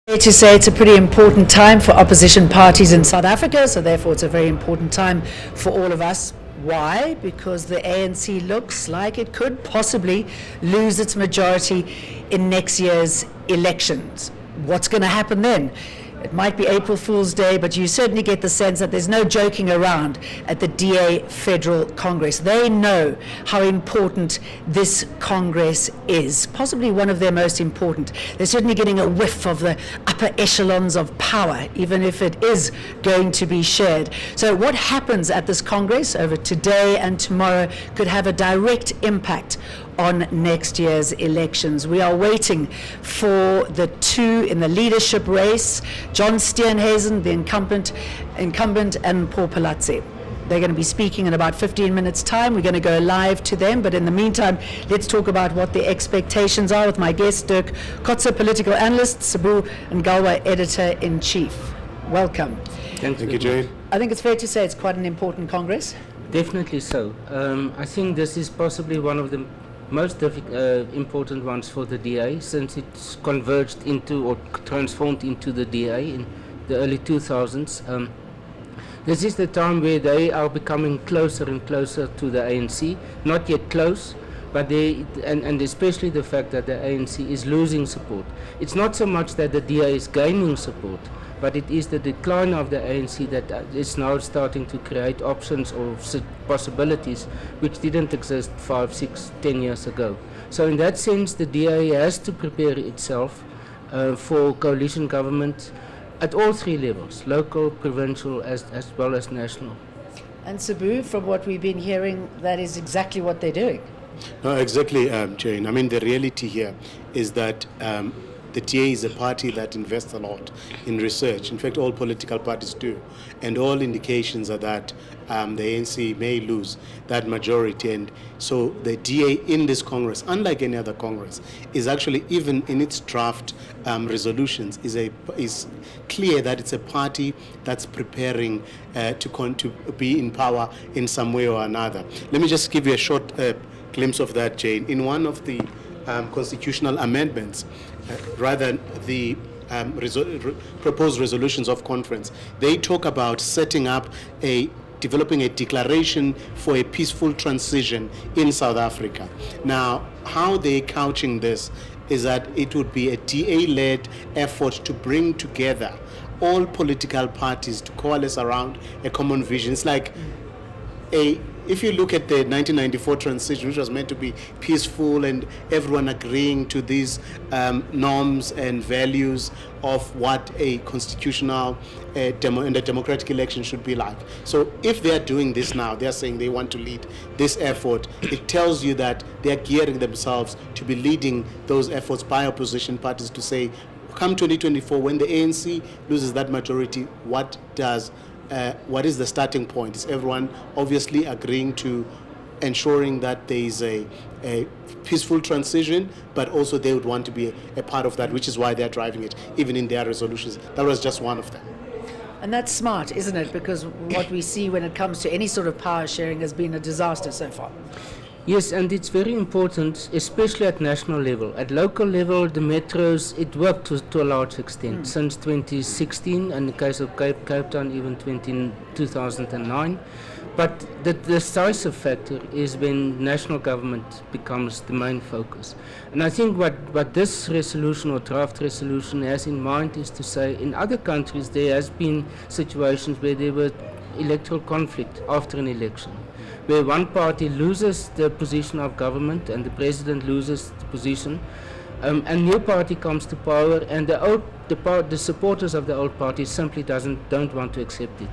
To say it's a pretty important time for opposition parties in South Africa, so therefore it's a very important time for all of us. Why? Because the ANC looks like it could possibly lose its majority in next year's elections. What's going to happen then? It might be April Fool's Day, but you certainly get the sense that there's no joking around at the DA Federal Congress. They know how important this Congress is, possibly one of their most important. They're certainly getting a whiff of the upper echelons of power, even if it is going to be shared. So what happens at this Congress over today and tomorrow could have a direct impact on next year's elections. We are waiting for the two in the leadership race, John Steenhuisen, the incumbent, and Paul Palatse. They're going to be speaking in about 15 minutes' time. We're going to go live to them, but in the meantime, let's talk about what the expectations are with my guest, Dirk Kotze, political analyst, Sabu Ngalwa, editor-in-chief. Welcome. Thank you, Jane. I think it's fair to say it's quite an important Congress. Definitely so. I think this is possibly one of the most important ones for the DA, since it's converged into or transformed into the DA in the early 2000s. This is the time where they are becoming closer and closer to the ANC, not yet close, but and especially the fact that the ANC is losing support. It's not so much that the DA is gaining support, but it is the decline of the ANC that is now starting to create options or possibilities which didn't exist 5, 6, 10 years ago. So in that sense, the DA has to prepare itself for coalition government at all three levels, local, provincial, as well as national. And Sabu, from what we've been hearing, that is exactly what they're doing. No, exactly, Jane. I mean, the reality here is that the DA is a party that invests a lot in research. In fact, all political parties do. And all indications are that the ANC may lose that majority. And so the DA in this Congress, unlike any other Congress, is actually, even in its draft resolutions, is clear that it's a party that's preparing to be in power in some way or another. Let me just give you a short glimpse of that, Jane. In one of the constitutional amendments, rather the proposed resolutions of conference, they talk about setting up developing a declaration for a peaceful transition in South Africa. Now, how they're couching this is that it would be a DA-led effort to bring together all political parties to coalesce around a common vision. It's like if you look at the 1994 transition, which was meant to be peaceful and everyone agreeing to these norms and values of what a constitutional and a democratic election should be like. So if they are doing this now, they are saying they want to lead this effort, it tells you that they are gearing themselves to be leading those efforts by opposition parties to say, come 2024, when the ANC loses that majority, what is the starting point? Is everyone obviously agreeing to ensuring that there is a peaceful transition, but also they would want to be a part of that, which is why they're driving it, even in their resolutions. That was just one of them. And that's smart, isn't it? Because what we see when it comes to any sort of power sharing has been a disaster so far. Yes, and it's very important, especially at national level. At local level, the metros, it worked to a large extent since 2016, and in the case of Cape Town, even 2009. But the decisive factor is when national government becomes the main focus. And I think what this resolution or draft resolution has in mind is to say, in other countries there has been situations where there were electoral conflict after an election, where one party loses the position of government and the president loses the position, and new party comes to power, and the supporters of the old party simply don't want to accept it.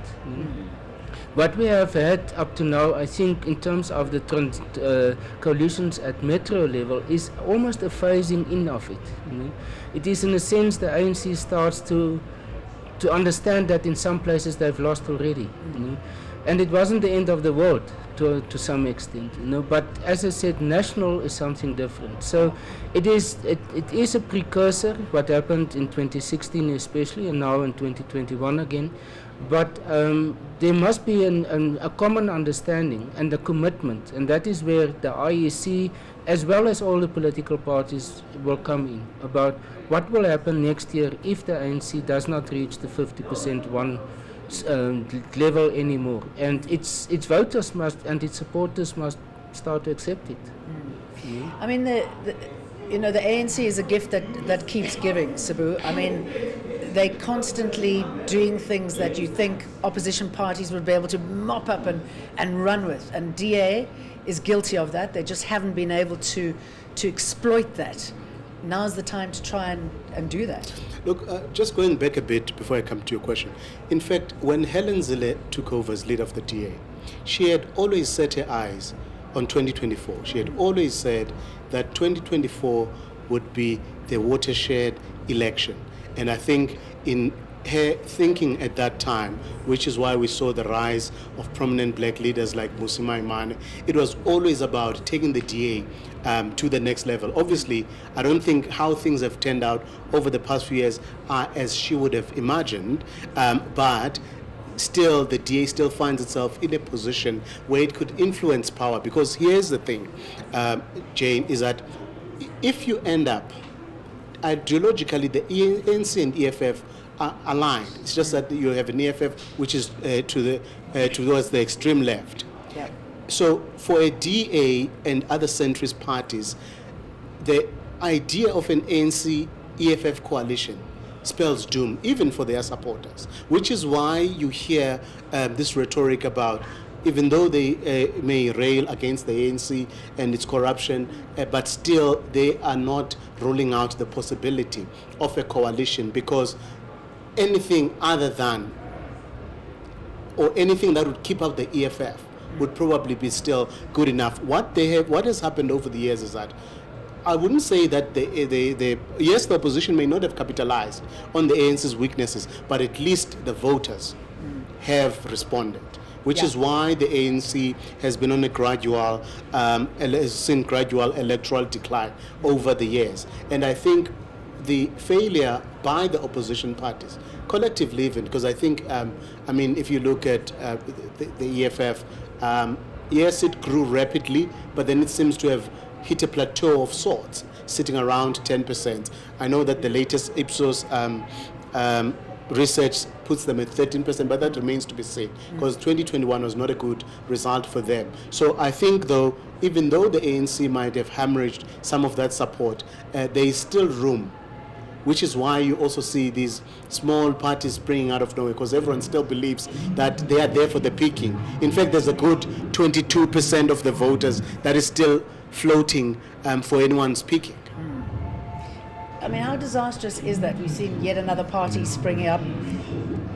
What we have had up to now, I think, in terms of the coalitions at metro level, is almost a phasing in of it. It is, in a sense, the ANC starts to understand that in some places they've lost already. And it wasn't the end of the world to some extent, but as I said, national is something different. So it is a precursor, what happened in 2016 especially, and now in 2021 again, But there must be a common understanding and a commitment, and that is where the IEC, as well as all the political parties, will come in, about what will happen next year if the ANC does not reach the 50% level anymore. And its voters must, and its supporters must start to accept it. I mean, the ANC is a gift that keeps giving, Sabu. I mean, they're constantly doing things that you think opposition parties would be able to mop up and run with. And DA is guilty of that. They just haven't been able to exploit that. Now's the time to try and do that. Look, just going back a bit before I come to your question. In fact, when Helen Zille took over as leader of the DA, she had always set her eyes on 2024. She had always said that 2024 would be the watershed election. And I think in her thinking at that time, which is why we saw the rise of prominent black leaders like Musima Imane, it was always about taking the DA to the next level. Obviously, I don't think how things have turned out over the past few years are as she would have imagined, but still the DA still finds itself in a position where it could influence power. Because here's the thing, Jane, is that if you end up ideologically, the ANC and EFF are aligned. It's just that you have an EFF which is towards the extreme left. Yeah. So for a DA and other centrist parties, the idea of an ANC-EFF coalition spells doom, even for their supporters, which is why you hear this rhetoric about, even though they may rail against the ANC and its corruption, but still they are not ruling out the possibility of a coalition, because anything other than, or anything that would keep out the EFF would probably be still good enough. What has happened over the years is that I wouldn't say that yes, the opposition may not have capitalized on the ANC's weaknesses, but at least the voters have responded, which is why the ANC has been on a gradual electoral decline over the years. And I think the failure by the opposition parties, collectively even, because I think, if you look at the EFF, yes, it grew rapidly, but then it seems to have hit a plateau of sorts, sitting around 10%. I know that the latest Ipsos research puts them at 13%, but that remains to be seen, because 2021 was not a good result for them. So I think, though, even though the ANC might have hemorrhaged some of that support, there is still room, which is why you also see these small parties springing out of nowhere, because everyone still believes that they are there for the picking. In fact, there's a good 22% of the voters that is still floating for anyone's picking. I mean, how disastrous is that? We've seen yet another party springing up.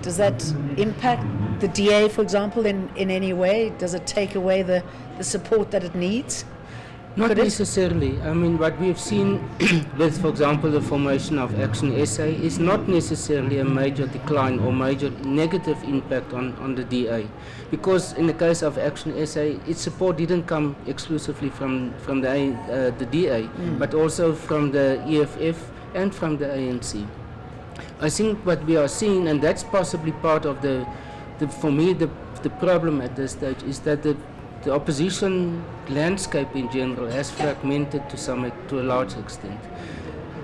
Does that impact the DA, for example, in any way? Does it take away the support that it needs? Not necessarily. I mean, what we've seen with, for example, the formation of Action SA is not necessarily a major decline or major negative impact on the DA. Because in the case of Action SA, its support didn't come exclusively from the DA, but also from the EFF and from the ANC. I think what we are seeing, and that's possibly part of for me, the problem at this stage, is that the opposition landscape in general has fragmented to a large extent.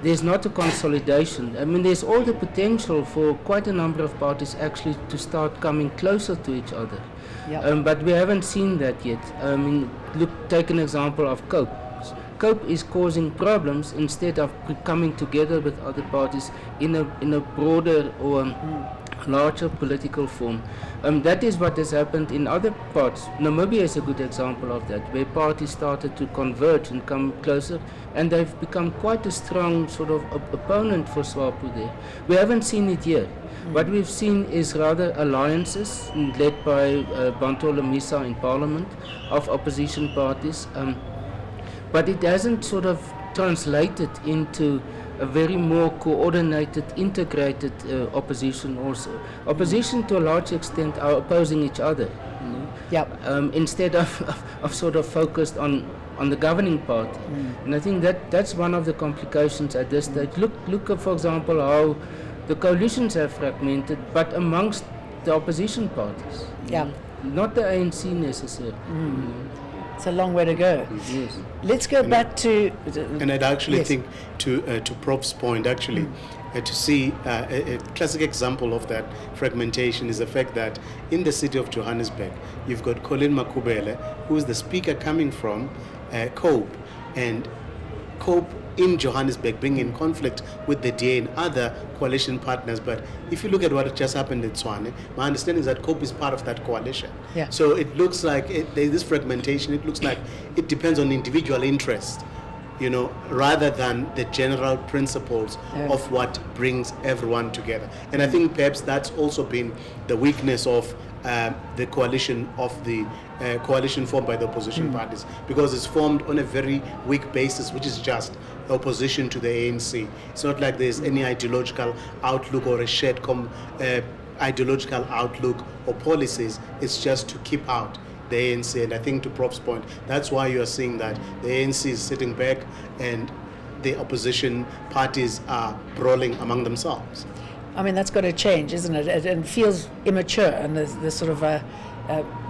There's not a consolidation. I mean, there's all the potential for quite a number of parties actually to start coming closer to each other. Yep. But we haven't seen that yet. I mean, take an example of COPE. COPE is causing problems instead of coming together with other parties in a broader or larger political form. That is what has happened in other parts. Namibia is a good example of that, where parties started to converge and come closer, and they've become quite a strong sort of opponent for SWAPO there. We haven't seen it yet. What we've seen is rather alliances led by Bantu Lamisa in Parliament of opposition parties, but it hasn't sort of translated into a very more coordinated, integrated opposition also. Opposition to a large extent are opposing each other, instead of sort of focused on the governing party. And I think that's one of the complications at this stage. Look, for example, how the coalitions have fragmented, but amongst the opposition parties. Yeah. Not the ANC necessarily. It's a long way to go. Yes. Let's go back to. And I'd actually Yes. think to Prof's point, actually, to see a classic example of that fragmentation is the fact that in the city of Johannesburg, you've got Colin Makubele, who is the speaker coming from COPE, and COPE in Johannesburg being in conflict with the DA and other coalition partners. But if you look at what just happened in Tswane, my understanding is that COPE is part of that coalition. Yeah. So it looks like there's this fragmentation. It looks like it depends on individual interest, you know, rather than the general principles of what brings everyone together. And I think perhaps that's also been the weakness of the coalition formed by the opposition parties, because it's formed on a very weak basis, which is just opposition to the ANC. It's not like there's any ideological outlook or a shared ideological outlook or policies. It's just to keep out the ANC. And I think to Prof's point, that's why you are seeing that the ANC is sitting back and the opposition parties are brawling among themselves. I mean, that's got to change, isn't it? It feels immature, and the sort of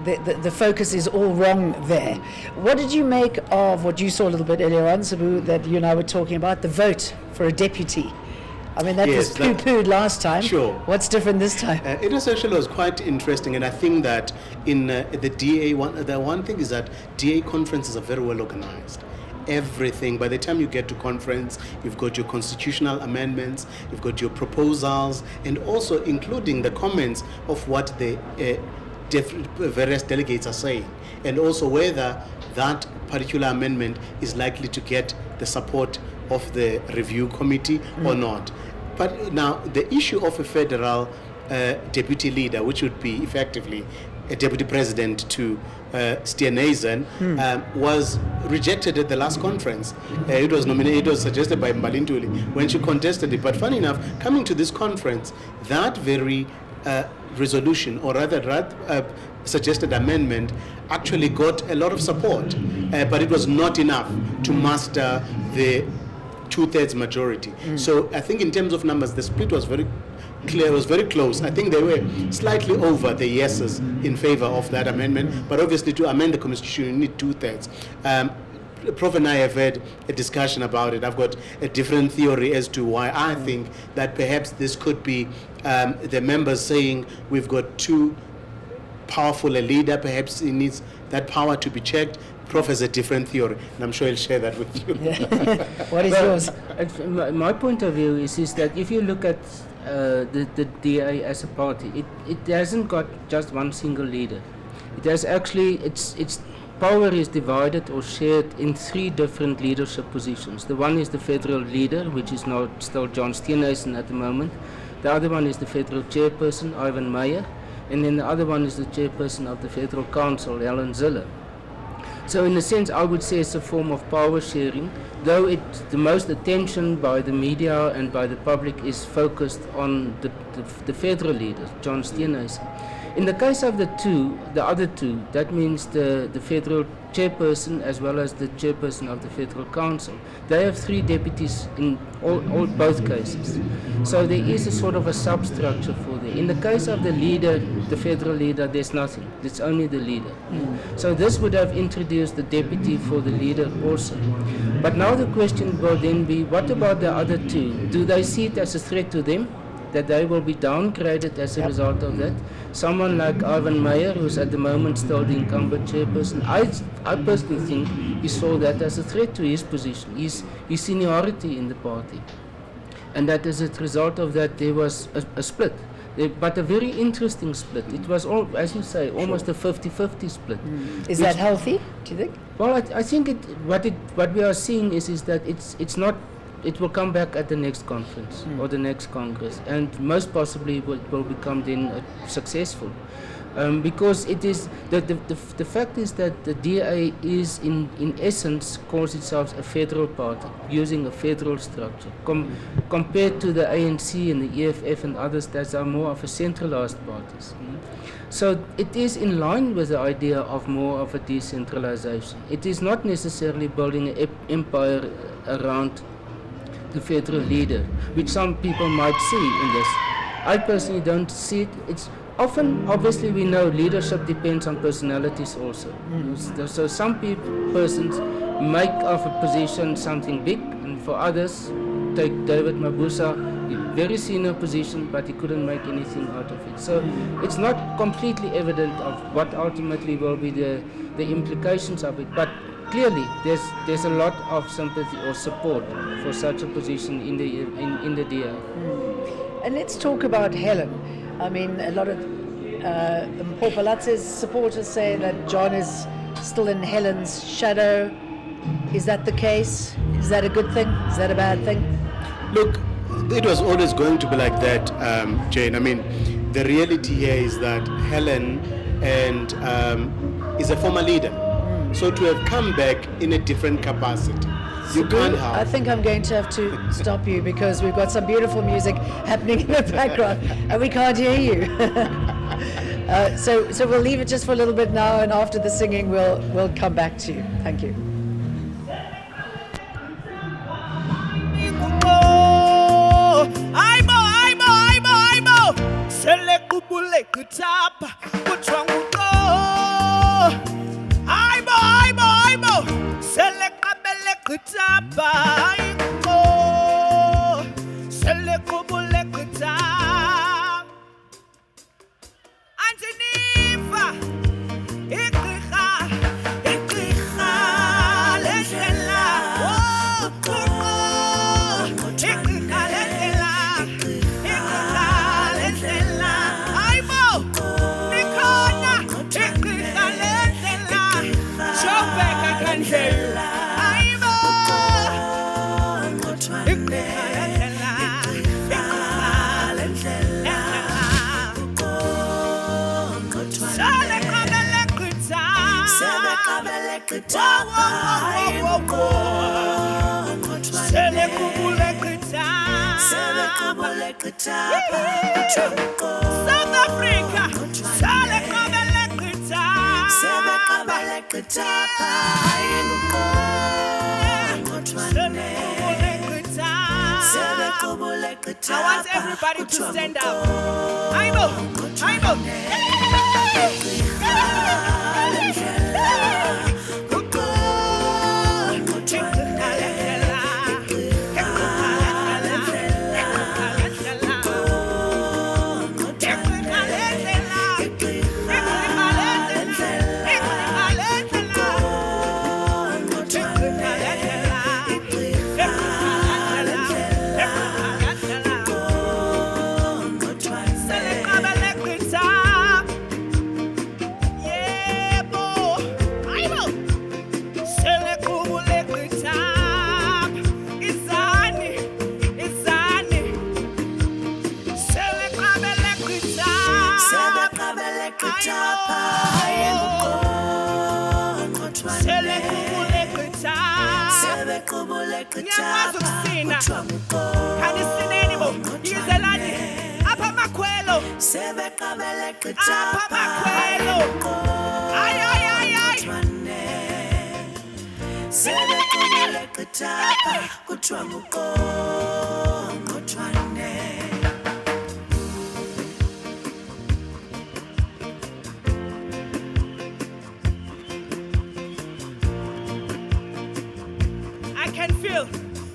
the focus is all wrong there. What did you make of what you saw a little bit earlier on, Sabu, that you and I were talking about, the vote for a deputy? I mean, that Yes, was poo-pooed last time. Sure. What's different this time? It was quite interesting, and I think that in the DA, the one thing is that DA conferences are very well organized. Everything, by the time you get to conference, you've got your constitutional amendments, you've got your proposals, and also including the comments of what the various delegates are saying, and also whether that particular amendment is likely to get the support of the review committee or not. But now the issue of a federal deputy leader, which would be effectively a deputy president to Steenhuisen, was rejected at the last conference. It was nominated, it was suggested by Mbalintuli when she contested it. But funny enough, coming to this conference, that very resolution, or rather suggested amendment, actually got a lot of support, but it was not enough to muster the two-thirds majority. So I think in terms of numbers, the split was very clear, was very close. I think they were slightly over the yeses in favor of that amendment, but obviously to amend the constitution, you need two-thirds. Prof and I have had a discussion about it. I've got a different theory as to why I think that perhaps this could be the members saying we've got too powerful a leader, perhaps he needs that power to be checked. Prof has a different theory, and I'm sure he'll share that with you. What is yours? My point of view is that if you look at the DA as a party, it hasn't got just one single leader. It has actually, its power is divided or shared in three different leadership positions. The one is the federal leader, which is now still John Steenhuisen at the moment. The other one is the federal chairperson, Ivan Meyer. And then the other one is the chairperson of the Federal Council, Helen Zille. So in a sense, I would say it's a form of power sharing, though the most attention by the media and by the public is focused on the federal leader, John Steenhuisen. In the case of the other two, that means the federal chairperson as well as the chairperson of the Federal Council. They have three deputies in both cases. So there is a sort of a substructure for them. In the case of the leader, the federal leader, there's nothing. It's only the leader. So this would have introduced the deputy for the leader also. But now the question will then be, what about the other two? Do they see it as a threat to them, that they will be downgraded as a result of that? Someone like Ivan Meyer, who's at the moment still the incumbent chairperson, I personally think he saw that as a threat to his position, his seniority in the party. And that as a result of that, there was a split. But a very interesting split. It was, as you say, almost a 50-50 split. Is that healthy, do you think? Well, I think what we are seeing is that it's not. It will come back at the next conference or the next Congress, and most possibly it will become then successful, because it is the fact is that the DA is in essence calls itself a federal party using a federal structure compared to the ANC and the EFF and others that are more of a centralized parties. So it is in line with the idea of more of a decentralization. It is not necessarily building an empire around the federal leader, which some people might see in this. I personally don't see it. It's often, obviously, we know leadership depends on personalities also. So some persons make of a position something big, and for others, take David Mabuza, a very senior position, but he couldn't make anything out of it. So it's not completely evident of what ultimately will be the implications of it, but clearly there's a lot of sympathy or support for such a position in the DA. And let's talk about Helen. I mean, a lot of Mpopalatse's supporters say that John is still in Helen's shadow. Is that the case? Is that a good thing? Is that a bad thing? Look, it was always going to be like that, Jane. I mean, the reality here is that Helen is a former leader. So to have come back in a different capacity, you can't I have. think I'm going to have to stop you because we've got some beautiful music happening in the background and we can't hear you. So we'll leave it just for a little bit now, and after the singing we'll come back to you. Thank you. South Africa, I want everybody to stand up.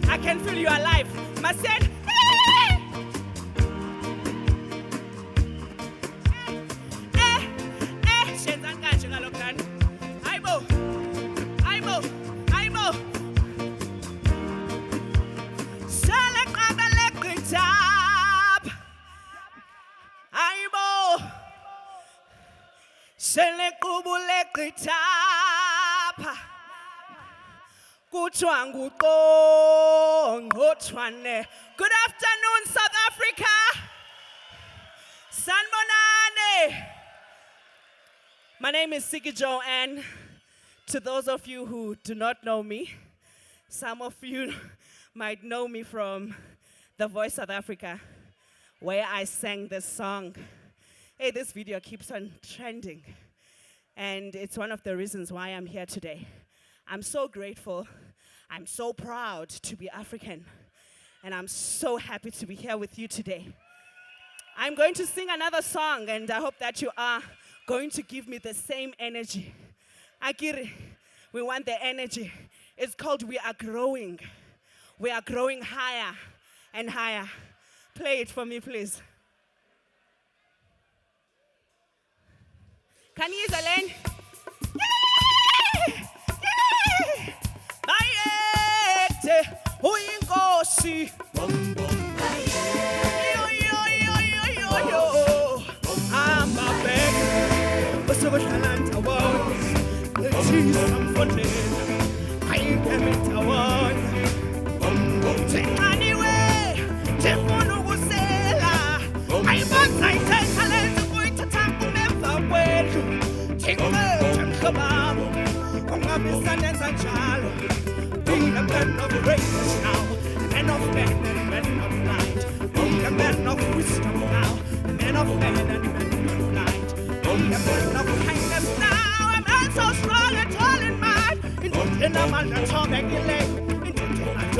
I can feel you alive. Masen. Good afternoon, South Africa. Sanbonane. My name is Sigijo, and to those of you who do not know me, some of you might know me from The Voice South Africa, where I sang this song. Hey, this video keeps on trending, and it's one of the reasons why I'm here today. I'm so grateful. I'm so proud to be African, and I'm so happy to be here with you today. I'm going to sing another song, and I hope that you are going to give me the same energy. Akiri, we want the energy. It's called We Are Growing. We are growing higher and higher. Play it for me, please. Can you use a lane? Bayete, uyinkosi. I'm a beg. What's over Shalanta one? The cheese I'm putting. I can meet a one. Take anyway. Take one who say I want I take a little boy to tap on never wait. Take a little kebab. I'm a misunderstanding and child. Be a man of greatness now. Man of men and men of light. Be a man of wisdom now. Man of men and men of light. Be a man of kindness now. A man so strong and tall and might. In a man that's all regulate. In a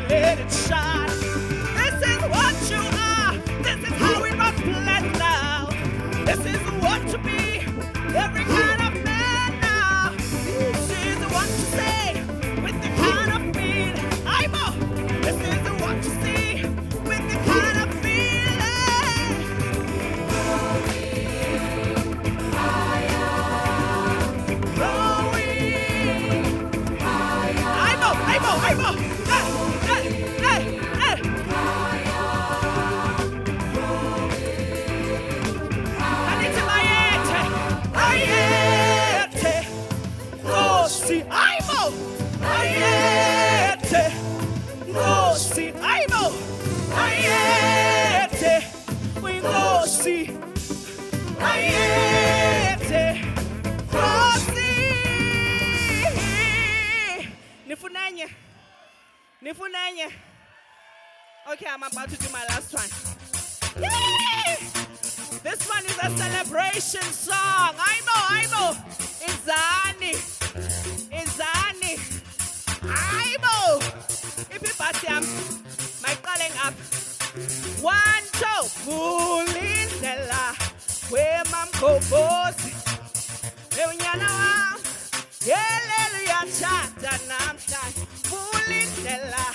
let it shine. This is what you are. This is how we must blend now. This is what to be. Every kind of man now. This is what to say. With the kind of beat. I'm a. This is what to see. With the kind of feeling. Growing. I'm a. Nifunanye. Okay, I'm about to do my last one. Yay! This one is a celebration song. I know. Izani. Ipipasiam. My calling up. 1, 2. Fulindela. Where mam kobosi. Enyana wam. Hallelujah. Chata namstai. Fulindela.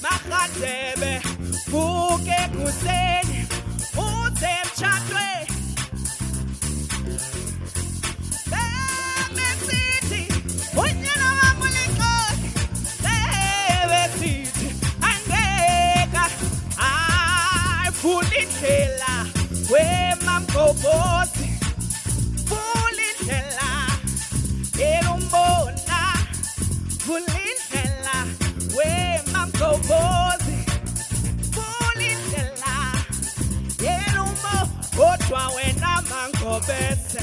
Makadebe, Fuke Kuseni, Utem Chatwe, Bebe City, Unyana Wamulikot, Bebe City, Angeka, I fully tela, where Mamko Bosi, fully tela, Erumbona, fully tela, where Mamko Bosi, fully tela, Erumo, Otwa when I'm Manko Bese,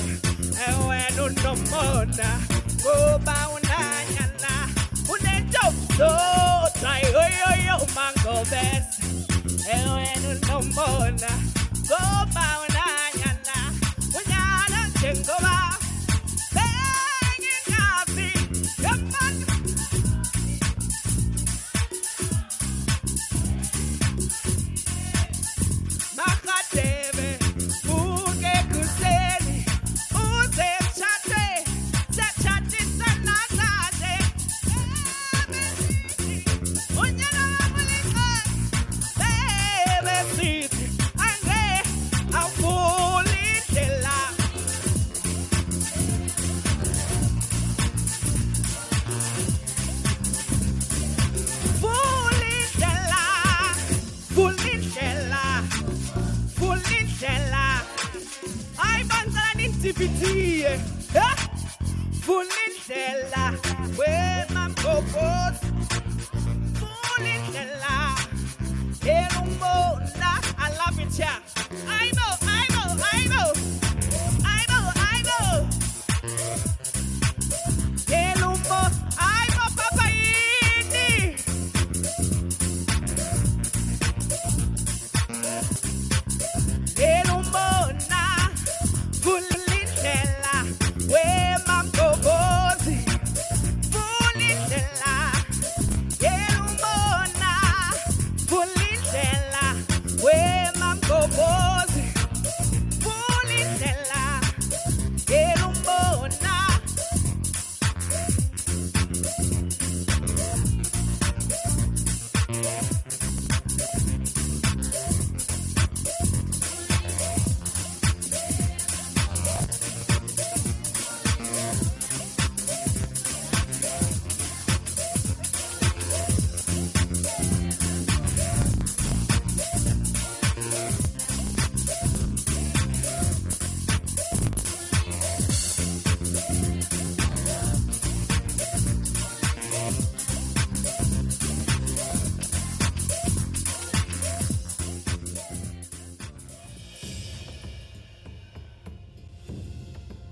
and when Unomona, go Baunana, Uneto, so try yo Manko Bese, and when Unomona, go Baunana, Unyana Chengoba. Fulindela, where my purpose. Fulindela, Elumona, I love it, yeah. I know. Elumbo, Papa Yini.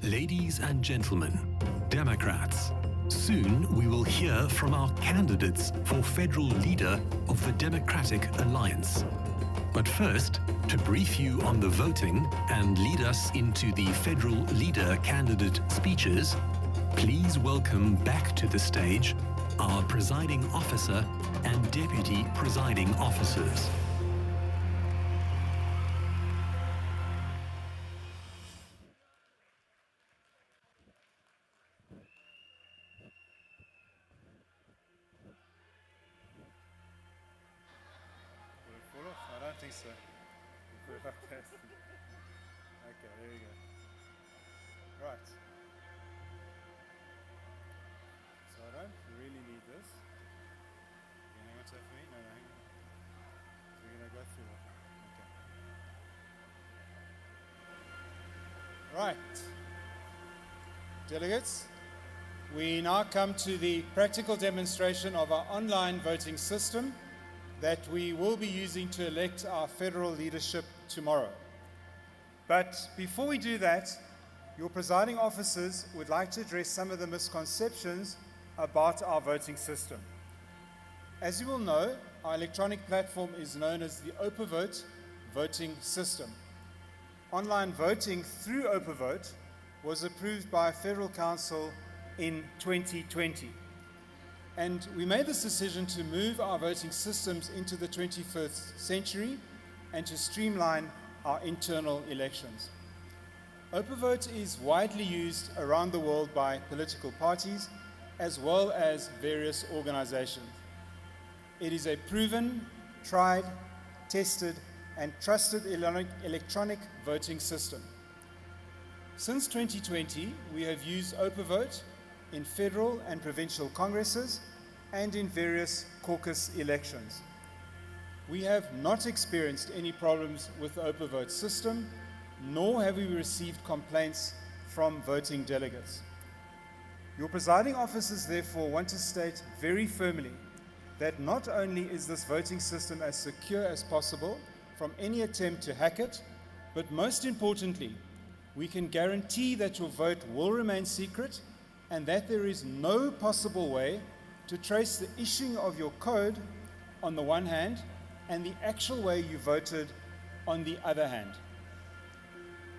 Ladies and gentlemen, Democrats, soon we will hear from our candidates for federal leader of the Democratic Alliance. But first, to brief you on the voting and lead us into the federal leader candidate speeches, please welcome back to the stage our presiding officer and deputy presiding officers. I don't think so. Put it up there. Okay, there we go. Right. So I don't really need this. You hang on to that for me? No, hang on. So we're going to go through that. Okay. Right. Delegates, we now come to the practical demonstration of our online voting system that we will be using to elect our federal leadership tomorrow. But before we do that, your presiding officers would like to address some of the misconceptions about our voting system. As you will know, our electronic platform is known as the OpenVote voting system. Online voting through OpenVote was approved by Federal Council in 2020. And we made this decision to move our voting systems into the 21st century and to streamline our internal elections. OpenVote is widely used around the world by political parties as well as various organizations. It is a proven, tried, tested, and trusted electronic voting system. Since 2020, we have used OpenVote in federal and provincial congresses and in various caucus elections. We have not experienced any problems with the OpenVote system, nor have we received complaints from voting delegates. Your presiding officers therefore want to state very firmly that not only is this voting system as secure as possible from any attempt to hack it, but most importantly, we can guarantee that your vote will remain secret and that there is no possible way to trace the issuing of your code on the one hand and the actual way you voted on the other hand.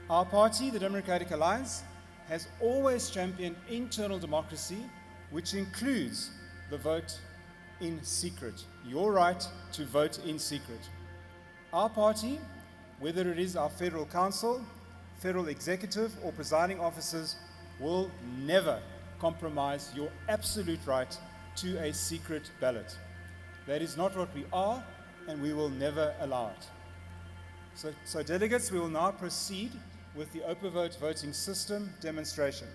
Our party, the Democratic Alliance, has always championed internal democracy, which includes the vote in secret, your right to vote in secret. Our party, whether it is our federal council, federal executive, or presiding officers, will never compromise your absolute right to a secret ballot. That is not what we are, and we will never allow it. So delegates, we will now proceed with the OpenVote voting system demonstration.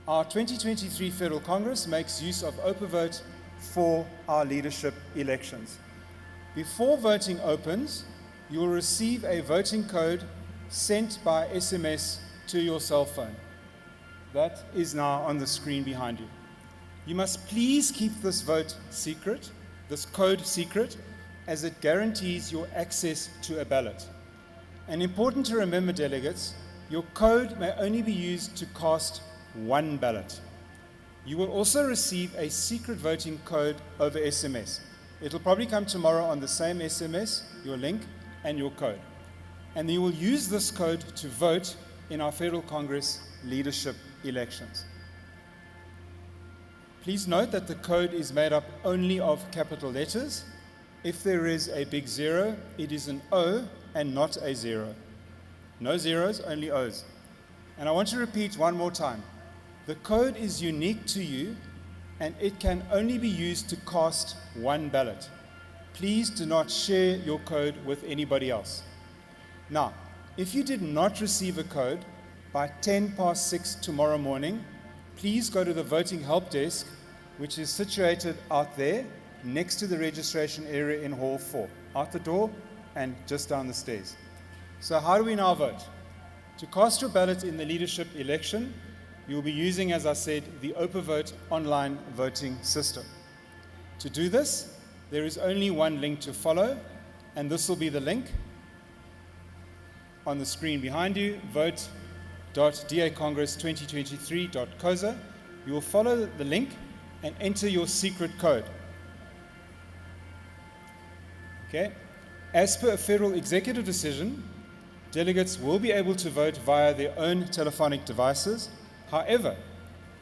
Our 2023 Federal Congress makes use of OpenVote for our leadership elections. Before voting opens, you will receive a voting code sent by SMS to your cell phone. That is now on the screen behind you. You must please keep this vote secret, this code secret, as it guarantees your access to a ballot. And important to remember, delegates, your code may only be used to cast one ballot. You will also receive a secret voting code over SMS. It'll probably come tomorrow on the same SMS, your link, and your code. And you will use this code to vote in our Federal Congress leadership elections. Please note that the code is made up only of capital letters. If there is a big zero, it is an O and not a zero. No zeros, only O's. And I want to repeat one more time. The code is unique to you, and it can only be used to cast one ballot. Please do not share your code with anybody else. Now, if you did not receive a code by 6 tomorrow morning, please go to the voting help desk, which is situated out there next to the registration area in Hall 4, out the door and just down the stairs. So how do we now vote? To cast your ballot in the leadership election, you'll be using, as I said, the OpenVote online voting system. To do this, there is only one link to follow, and this will be the link on the screen behind you, www.dacongress2023.coza. You will follow the link and enter your secret code. Okay. As per a federal executive decision, delegates will be able to vote via their own telephonic devices. However,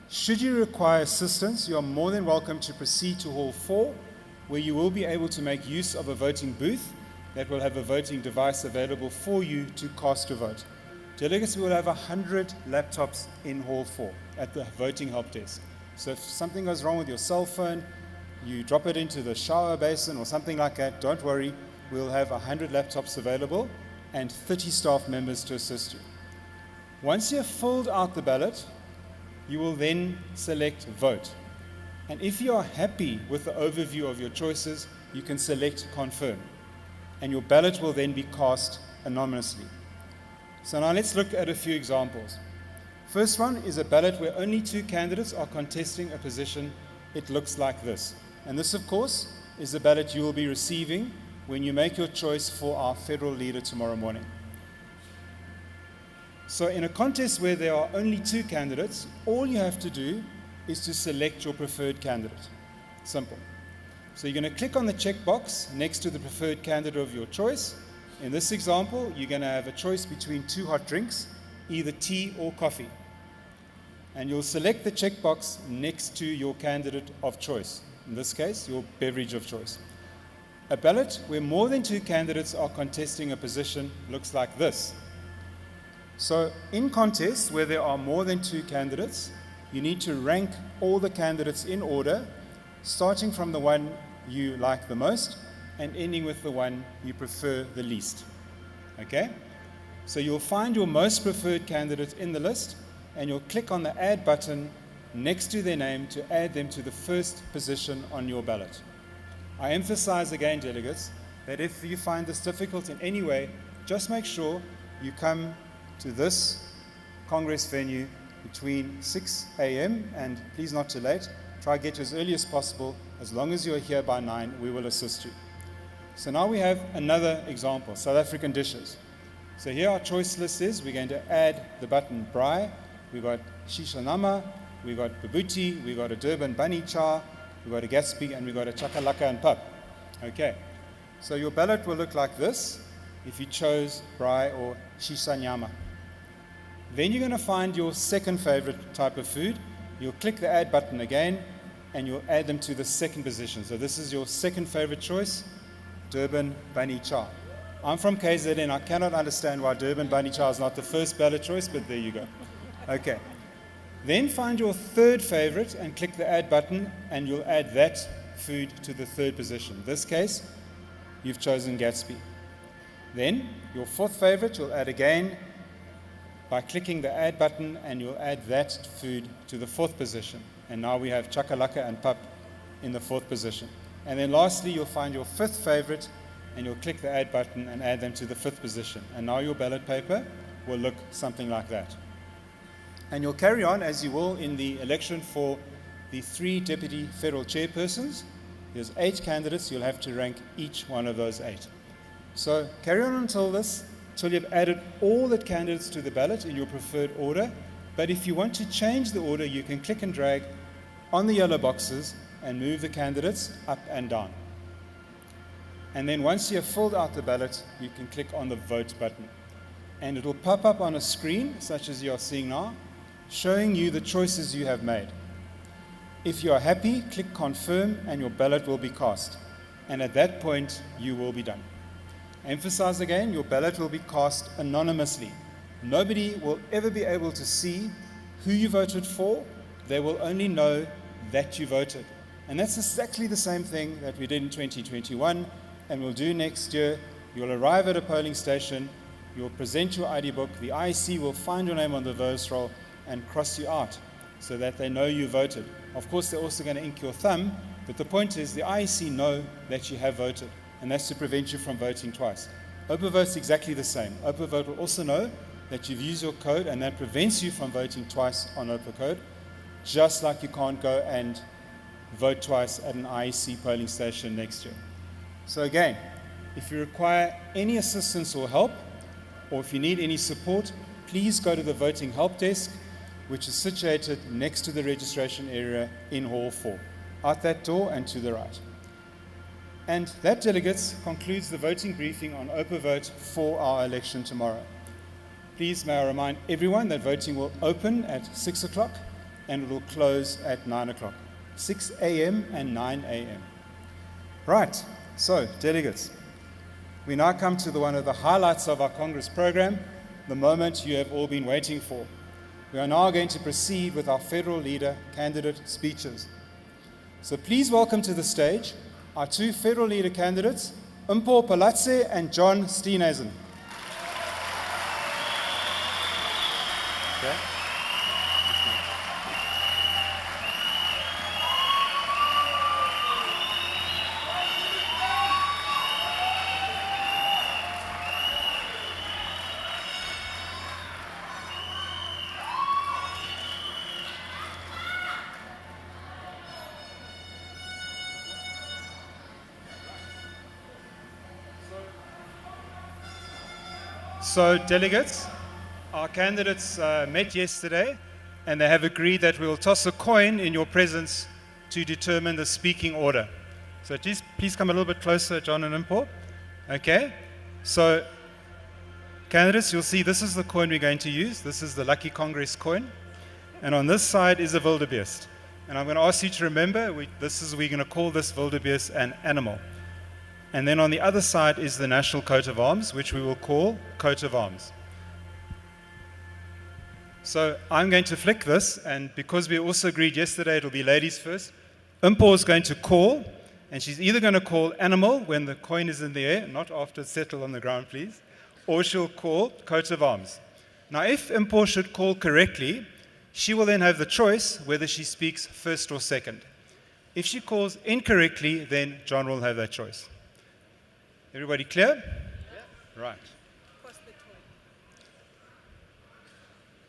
should you require assistance, you are more than welcome to proceed to Hall 4, where you will be able to make use of a voting booth that will have a voting device available for you to cast your vote. Delegates will have 100 laptops in Hall 4 at the voting help desk. So if something goes wrong with your cell phone, you drop it into the shower basin or something like that, don't worry, we'll have 100 laptops available and 30 staff members to assist you. Once you have filled out the ballot, you will then select vote. And if you are happy with the overview of your choices, you can select confirm. And your ballot will then be cast anonymously. So now let's look at a few examples. First one is a ballot where only 2 candidates are contesting a position. It looks like this. And this, of course, is the ballot you will be receiving when you make your choice for our federal leader tomorrow morning. So in a contest where there are only 2 candidates, all you have to do is to select your preferred candidate. Simple. So you're going to click on the checkbox next to the preferred candidate of your choice. In this example, you're going to have a choice between 2 hot drinks, either tea or coffee. And you'll select the checkbox next to your candidate of choice. In this case, your beverage of choice. A ballot where more than 2 candidates are contesting a position looks like this. So in contests where there are more than 2 candidates, you need to rank all the candidates in order, starting from the one you like the most and ending with the one you prefer the least. Okay? So you'll find your most preferred candidate in the list, and you'll click on the Add button next to their name to add them to the first position on your ballot. I emphasize again, delegates, that if you find this difficult in any way, just make sure you come to this Congress venue between 6 a.m. and please not too late. Try to get as early as possible. As long as you're here by 9, we will assist you. So now we have another example, South African dishes. So here our choice list is, we're going to add the button braai, we've got shisha nama, we've got babuti, we've got a Durban bunny cha, we've got a Gatsby, and we've got a chakalaka and pap. Okay, so your ballot will look like this if you chose braai or shisha nyama. Then you're going to find your second favorite type of food. You'll click the Add button again, and you'll add them to the second position. So this is your second favorite choice, Durban bunny cha. I'm from KZN. I cannot understand why Durban bunny cha is not the first ballot choice, but there you go. Okay. Then find your third favorite and click the Add button, and you'll add that food to the third position. In this case, you've chosen Gatsby. Then your fourth favorite you'll add again by clicking the Add button, and you'll add that food to the fourth position. And now we have chakalaka and pap in the fourth position. And then lastly, you'll find your fifth favorite, and you'll click the Add button and add them to the fifth position. And now your ballot paper will look something like that. And you'll carry on as you will in the election for the 3 deputy federal chairpersons. There's 8 candidates. You'll have to rank each one of those 8. So carry on until you've added all the candidates to the ballot in your preferred order. But if you want to change the order, you can click and drag on the yellow boxes and move the candidates up and down. And then once you have filled out the ballot, you can click on the Vote button. And it will pop up on a screen, such as you are seeing now, showing you the choices you have made. If you are happy, click Confirm, and your ballot will be cast. And at that point, you will be done. Emphasize again, your ballot will be cast anonymously. Nobody will ever be able to see who you voted for. They will only know that you voted. And that's exactly the same thing that we did in 2021 and we'll do next year. You'll arrive at a polling station, you'll present your ID book, the IEC will find your name on the votes roll and cross you out so that they know you voted. Of course, they're also going to ink your thumb, but the point is the IEC know that you have voted, and that's to prevent you from voting twice. OpenVote's exactly the same. OpenVote will also know that you've used your code, and that prevents you from voting twice on OpenCode, just like you can't go and vote twice at an IEC polling station next year. So again, if you require any assistance or help, or if you need any support, please go to the voting help desk, which is situated next to the registration area in Hall 4, out that door and to the right. And that, delegates, concludes the voting briefing on Open Vote for our election tomorrow. Please may I remind everyone that voting will open at 6 o'clock and it will close at 9 o'clock, 6 a.m. and 9 a.m. Right, so delegates, we now come to one of the highlights of our Congress program, the moment you have all been waiting for. We are now going to proceed with our federal leader candidate speeches. So please welcome to the stage our two federal leader candidates, Mpho Palatse and John Steenhuisen. Okay. So, delegates, our candidates met yesterday and they have agreed that we will toss a coin in your presence to determine the speaking order. So please come a little bit closer, John and Mpho. Okay, so candidates, you'll see this is the coin we're going to use. This is the Lucky Congress coin. And on this side is a wildebeest. And I'm going to ask you to remember, we're going to call this wildebeest an animal. And then on the other side is the national coat of arms, which we will call coat of arms. So I'm going to flick this, and because we also agreed yesterday it'll be ladies first, Mpho is going to call, and she's either going to call animal when the coin is in the air, not after it's settled on the ground, please, or she'll call coat of arms. Now, if Mpho should call correctly, she will then have the choice whether she speaks first or second. If she calls incorrectly, then John will have that choice. Everybody clear? Yeah. Right.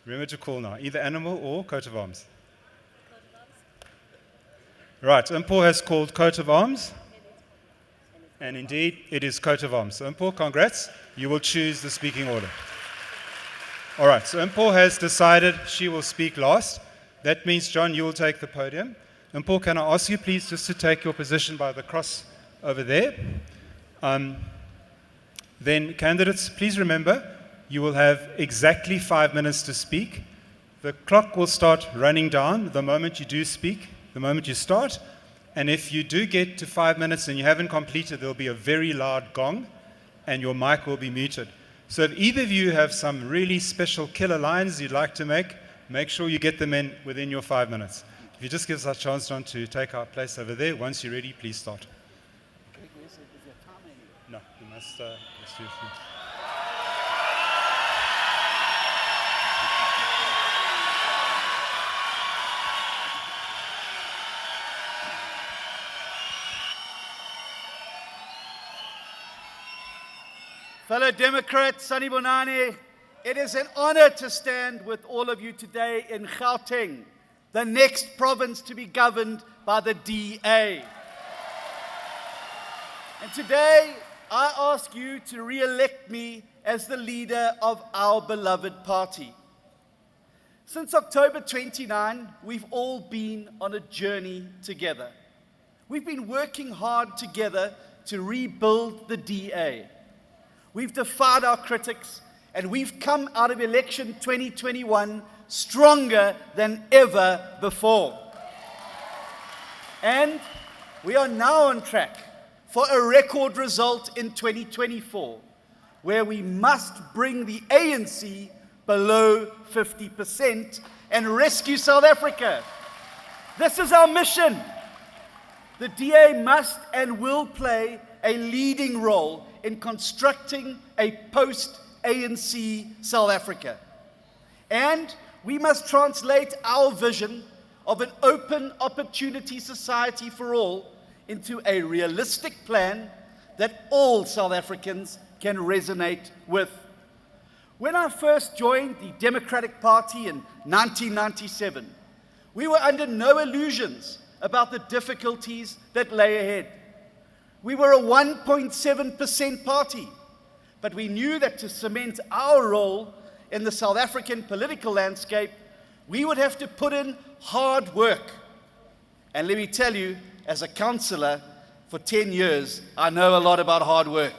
Remember to call now, either animal or coat of arms. Right, Mpho has called coat of arms. And indeed, it is coat of arms. So Mpho, congrats. You will choose the speaking order. All right, so Mpho has decided she will speak last. That means, John, you will take the podium. Mpho, can I ask you please just to take your position by the cross over there? Then, candidates, please remember, you will have exactly 5 minutes to speak. The clock will start running down the moment you do speak, the moment you start. And if you do get to 5 minutes and you haven't completed, there'll be a very loud gong and your mic will be muted. So if either of you have some really special killer lines you'd like to make sure you get them in within your 5 minutes. If you just give us a chance, John, to take our place over there. Once you're ready, please start. No, you must do it. Fellow Democrats, Sanibonani, it is an honor to stand with all of you today in Gauteng, the next province to be governed by the DA. And today, I ask you to re-elect me as the leader of our beloved party. Since October 29, we've all been on a journey together. We've been working hard together to rebuild the DA. We've defied our critics, and we've come out of election 2021 stronger than ever before. And we are now on track for a record result in 2024, where we must bring the ANC below 50% and rescue South Africa. This is our mission. The DA must and will play a leading role in constructing a post-ANC South Africa. And we must translate our vision of an open opportunity society for all into a realistic plan that all South Africans can resonate with. When I first joined the Democratic Party in 1997, we were under no illusions about the difficulties that lay ahead. We were a 1.7% party, but we knew that to cement our role in the South African political landscape, we would have to put in hard work. And let me tell you, as a councillor for 10 years, I know a lot about hard work.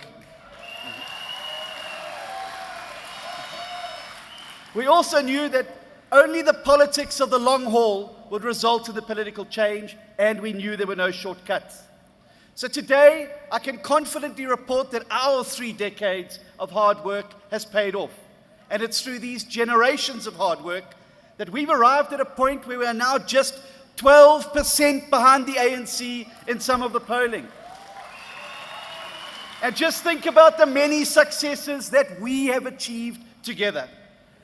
We also knew that only the politics of the long haul would result in the political change, and we knew there were no shortcuts. So today, I can confidently report that our 3 decades of hard work has paid off. And it's through these generations of hard work that we've arrived at a point where we are now just 12% behind the ANC in some of the polling. And just think about the many successes that we have achieved together.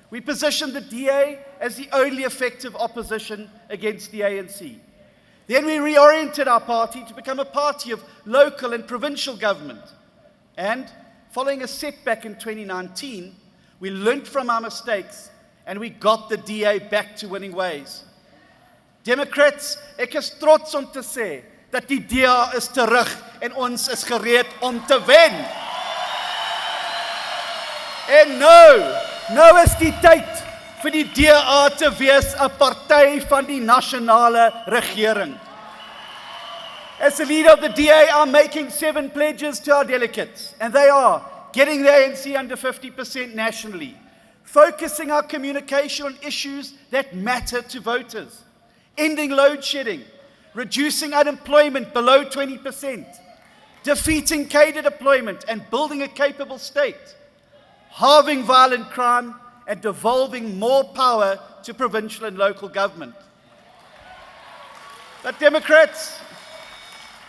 We positioned the DA as the only effective opposition against the ANC. Then we reoriented our party to become a party of local and provincial government. And following a setback in 2019, we learnt from our mistakes and we got the DA back to winning ways. Democrats, ek is trots om te sê dat die DA is terug en ons is gereed om te wen. En nou is die tyd vir die DA te wees 'n party van die nasionale regering. As the leader of the DA, I'm making 7 pledges to our delegates, and they are getting the ANC under 50% nationally, focusing our communication on issues that matter to voters, ending load shedding, reducing unemployment below 20%, defeating cadre deployment and building a capable state, halving violent crime, and devolving more power to provincial and local government. But Democrats,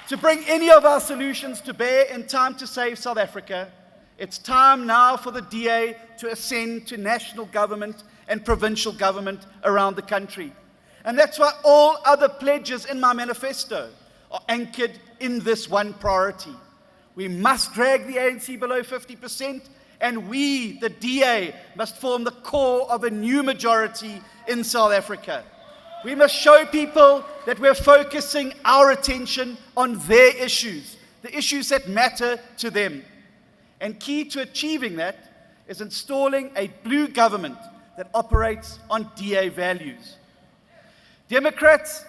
to bring any of our solutions to bear in time to save South Africa, it's time now for the DA to ascend to national government and provincial government around the country. And that's why all other pledges in my manifesto are anchored in this one priority. We must drag the ANC below 50%, and we, the DA, must form the core of a new majority in South Africa. We must show people that we're focusing our attention on their issues, the issues that matter to them. And key to achieving that is installing a blue government that operates on DA values. Democrats,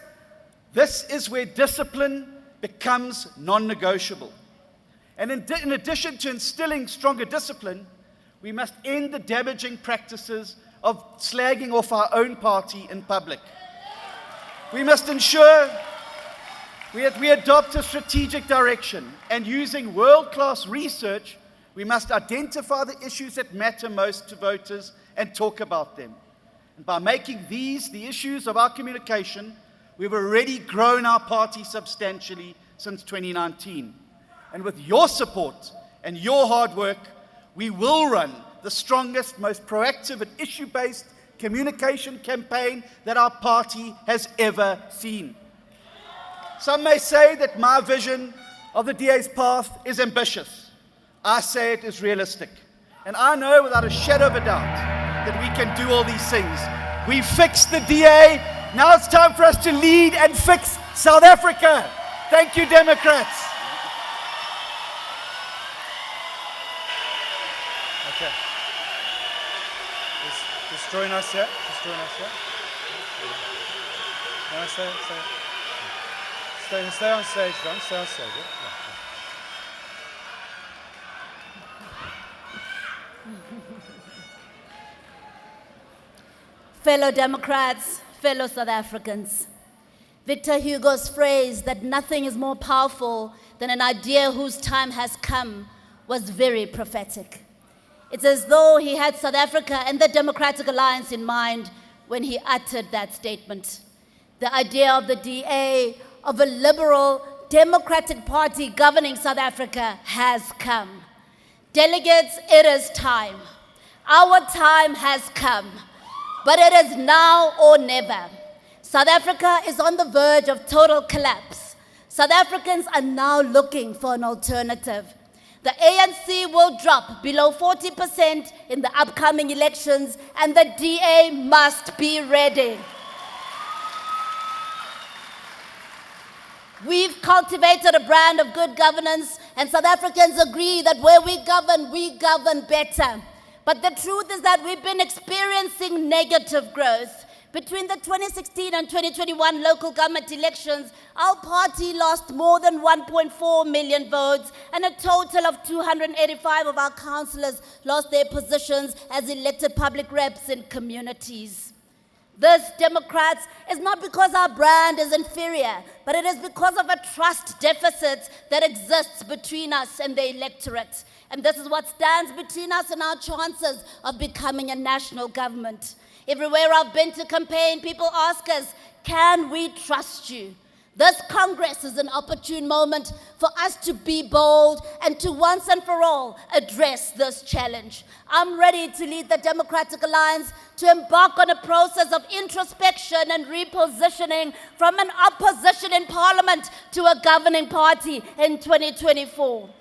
this is where discipline becomes non-negotiable. And in addition to instilling stronger discipline, we must end the damaging practices of slagging off our own party in public. We must ensure we adopt a strategic direction, and using world-class research, we must identify the issues that matter most to voters and talk about them. And by making these the issues of our communication, we've already grown our party substantially since 2019. And with your support and your hard work, we will run the strongest, most proactive and issue-based communication campaign that our party has ever seen. Some may say that my vision of the DA's path is ambitious. I say it is realistic. And I know without a shadow of a doubt that we can do all these things. We fixed the DA. Now it's time for us to lead and fix South Africa. Thank you, Democrats. Okay. Just join us here. No, stay on stage, Don. Stay on stage. Yeah? Fellow Democrats, fellow South Africans, Victor Hugo's phrase that nothing is more powerful than an idea whose time has come was very prophetic. It's as though he had South Africa and the Democratic Alliance in mind when he uttered that statement. The idea of the DA, of a liberal Democratic Party governing South Africa has come. Delegates, it is time. Our time has come. But it is now or never. South Africa is on the verge of total collapse. South Africans are now looking for an alternative. The ANC will drop below 40% in the upcoming elections, and the DA must be ready. We've cultivated a brand of good governance, and South Africans agree that where we govern better. But the truth is that we've been experiencing negative growth. Between the 2016 and 2021 local government elections, our party lost more than 1.4 million votes, and a total of 285 of our councillors lost their positions as elected public reps in communities. This, Democrats, is not because our brand is inferior, but it is because of a trust deficit that exists between us and the electorate. And this is what stands between us and our chances of becoming a national government. Everywhere I've been to campaign, people ask us, can we trust you? This Congress is an opportune moment for us to be bold and to once and for all address this challenge. I'm ready to lead the Democratic Alliance to embark on a process of introspection and repositioning from an opposition in Parliament to a governing party in 2024.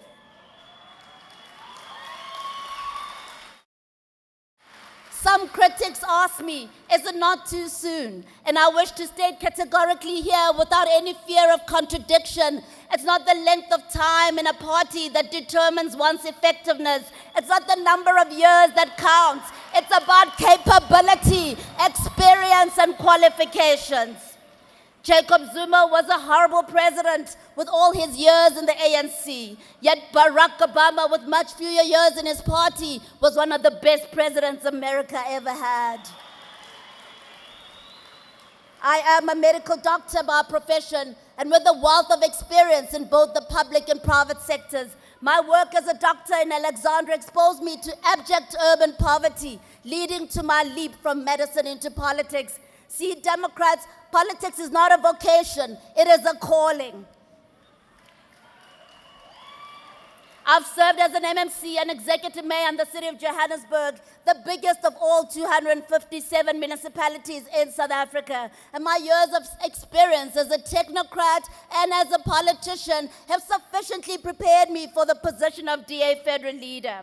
Some critics ask me, is it not too soon? And I wish to state categorically here, without any fear of contradiction, it's not the length of time in a party that determines one's effectiveness. It's not the number of years that counts. It's about capability, experience, and qualifications. Jacob Zuma was a horrible president with all his years in the ANC. Yet Barack Obama, with much fewer years in his party, was one of the best presidents America ever had. I am a medical doctor by profession, and with a wealth of experience in both the public and private sectors. My work as a doctor in Alexandria exposed me to abject urban poverty, leading to my leap from medicine into politics. See, Democrats, politics is not a vocation, it is a calling. I've served as an MMC and executive mayor in the city of Johannesburg, the biggest of all 257 municipalities in South Africa. And my years of experience as a technocrat and as a politician have sufficiently prepared me for the position of DA federal leader.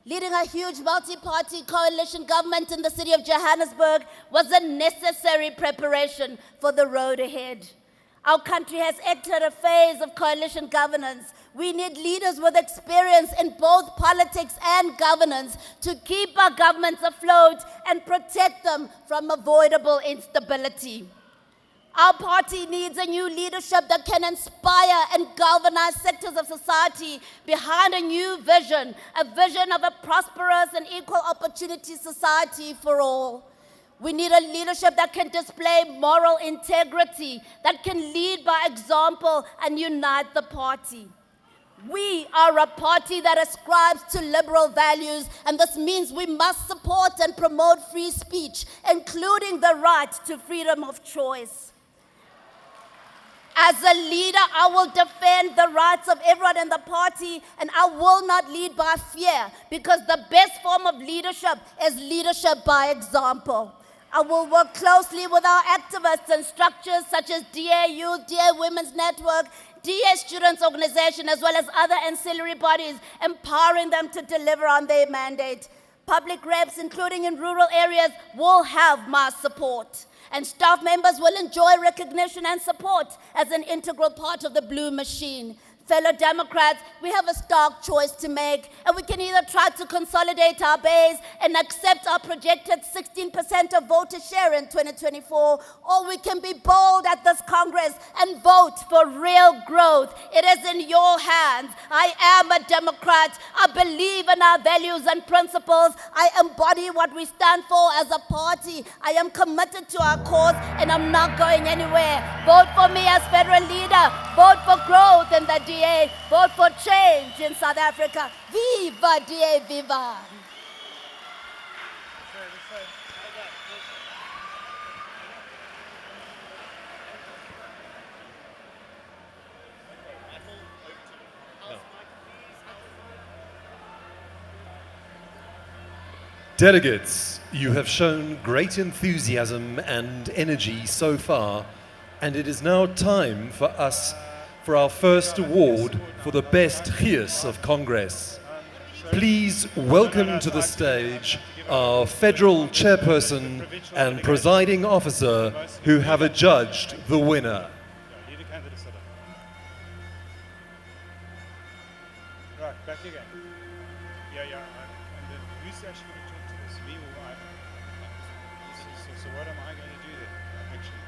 Leading a huge multi-party coalition government in the city of Johannesburg was a necessary preparation for the road ahead. Our country has entered a phase of coalition governance. We need leaders with experience in both politics and governance to keep our governments afloat and protect them from avoidable instability. Our party needs a new leadership that can inspire and galvanize sectors of society behind a new vision, a vision of a prosperous and equal opportunity society for all. We need a leadership that can display moral integrity, that can lead by example and unite the party. We are a party that ascribes to liberal values, and this means we must support and promote free speech, including the right to freedom of choice. As a leader, I will defend the rights of everyone in the party, and I will not lead by fear, because the best form of leadership is leadership by example. I will work closely with our activists and structures such as DA Youth, DA Women's Network, DA Students Organization, as well as other ancillary bodies, empowering them to deliver on their mandate. Public reps, including in rural areas, will have my support. And staff members will enjoy recognition and support as an integral part of the blue machine. Fellow Democrats, we have a stark choice to make, and we can either try to consolidate our base and accept our projected 16% of voter share in 2024, or we can be bold at this Congress and vote for real growth. It is in your hands. I am a Democrat. I believe in our values and principles. I embody what we stand for as a party. I am committed to our cause, and I'm not going anywhere. Vote for me as federal leader. Vote for growth in the DA. Vote for change in South Africa. Viva DA, viva! Delegates, you have shown great enthusiasm and energy so far, and it is now time for our first award for the best Gees of Congress. Please welcome to the stage our federal chairperson and presiding officer who have adjudged the winner. Right, back again. Yeah, and then Who's actually going to talk to this? Me or I? So what am I going to do then, actually?